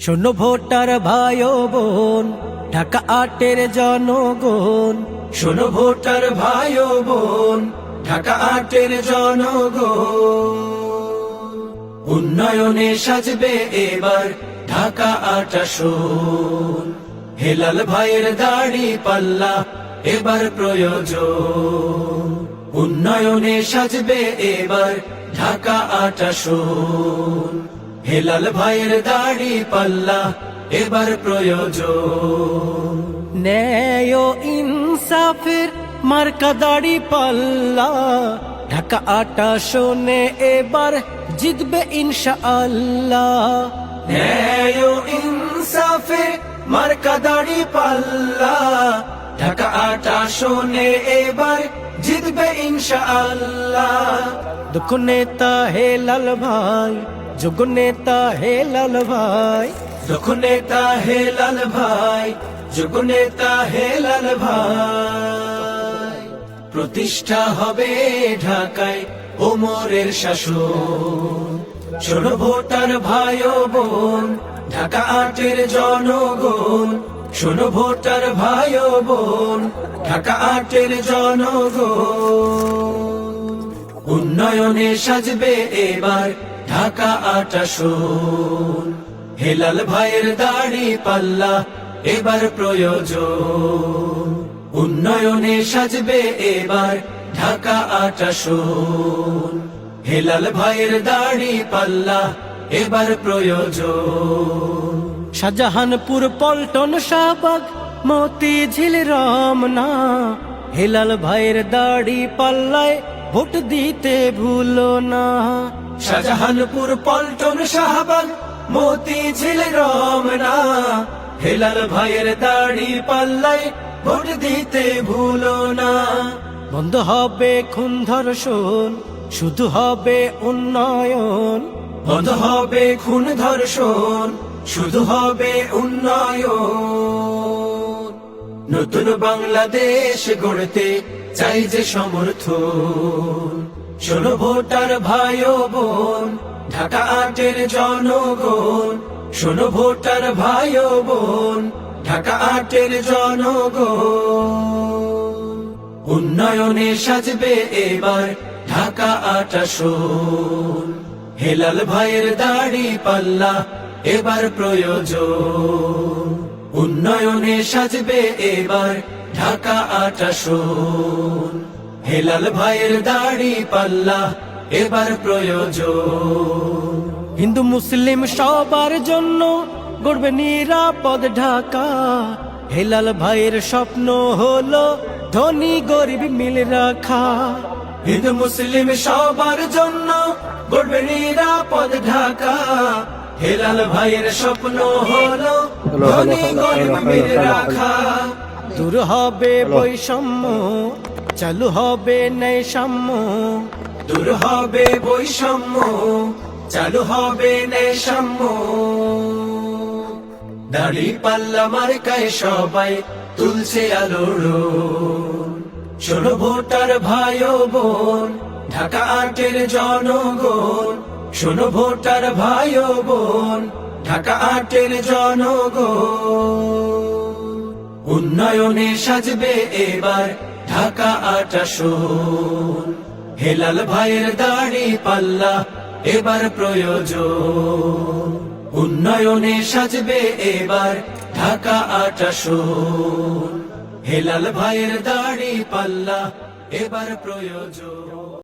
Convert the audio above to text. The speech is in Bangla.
শোনো ভোটার ভাই ও বোন, ঢাকা ৮-এর জনগণ। শোনো ভোটার ভাই ও বোন, ঢাকা ৮-এর জনগণ। উন্নয়নে সাজবে এবার ঢাকা ৮ আসন। হেলাল ভাইয়ের দাড়ি পাল্লা এবার প্রয়োজন। উন্নয়নে সাজবে এবার ঢাকা ৮ আসন। হেলাল ভাইয়ের দাড়ি পাল্লা এবার প্রয়োজন। ন্যায় ও ইনসাফের মার্কা দাড়ি পাল্লা, ঢাকা ৮ আসনে এবার জিতবে ইনশাআল্লাহ। ন্যায় ও ইনসাফে মার্কা দাড়ি পাল্লা, ঢাকা ৮ আসনে এবার জিতবে ইনশাআল্লাহ। দুঃখ নেতা হেলাল ভাই, যোগ্য নেতা হেলাল ভাই। দক্ষ নেতা হেলাল ভাই, যোগ্য নেতা হেলাল ভাই। প্রতিষ্ঠা হবে ঢাকায় ওমরের শাসন। শোনো ভোটার ভাই ও বোন, ঢাকা ৮-এর জনগণ। শোনো ভোটার ভাই ও বোন, ঢাকা ৮-এর জনগণ। উন্নয়নে সাজবে এবার ঢাকা ৮ আসন। হেলাল ভাইয়ের দাড়ি পাল্লা এবার প্রয়োজন। উন্নয়নে সাজবে এবার ঢাকা ৮ আসন। হেলাল ভাইয়ের দাড়ি পাল্লা এবার প্রয়োজন। শাহজাহানপুর, পল্টন, শাহবাগ, মতিঝিল, রমনা, হেলাল ভাইয়ের দাড়ি পাল্লায় ভোট দিতে ভুলো না। শাহজাহানপুর, পল্টন, শাহবাগ, মতিঝিল, রমনা, হেলাল ভাইয়ের দাড়ি পাল্লায় ভোট দিতে ভুলো না। বন্ধ হবে খুন ধর্ষণ, শুধু হবে উন্নয়ন। বন্ধ হবে খুন ধর্ষণ, শুধু হবে উন্নয়ন। নতুন বাংলাদেশ গড়তে চাই যে সমর্থন। শোনো ভোটার ভাই ও বোন, ঢাকা ৮-এর জনগণ। শোনো ভোটার ভাই ও বোন, ঢাকা ৮-এর জনগণ। উন্নয়নে সাজবে এবার ঢাকা ৮ আসন। হেলাল ভাইয়ের দাড়ি পাল্লা এবার প্রয়োজন। উন্নয়নে সাজবে এবার ঢাকা ৮ আসন। হেলাল ভাইয়ের দাড়ি পাল্লা এবার প্রয়োজন। হিন্দু মুসলিম সবার জন্য গড়বে নিরাপদ ঢাকা। হেলাল ভাইয়ের স্বপ্ন হলো ধনী গরিব মিল রাখা। হিন্দু মুসলিম সবার জন্য গড়বে নিরাপদ ঢাকা। হেলাল ভাইয়ের স্বপ্ন হলো ধনী গরিব মিল রাখা। দূর হবে বৈষম্য, চালু হবে ন্যায়সাম্য। দূর হবে বৈষম্য, চালু হবে ন্যায়সাম্য। দাড়ি পাল্লা মার্কায় সবাই তুলছে আলোড়ন। শোনো ভোটার ভাই ও বোন, ঢাকা ৮-এর জনগণ। শোনো ভোটার ভাই ও বোন, ঢাকা ৮-এর জনগণ। উন্নয়নে সাজবে এবার ঢাকা ৮ আসন। হেলাল ভাইয়ের দাড়ি পাল্লা এবার প্রয়োজন। উন্নয়নে সাজবে এবার ঢাকা ৮ আসন। হেলাল ভাইয়ের দাড়ি পাল্লা এবার প্রয়োজন।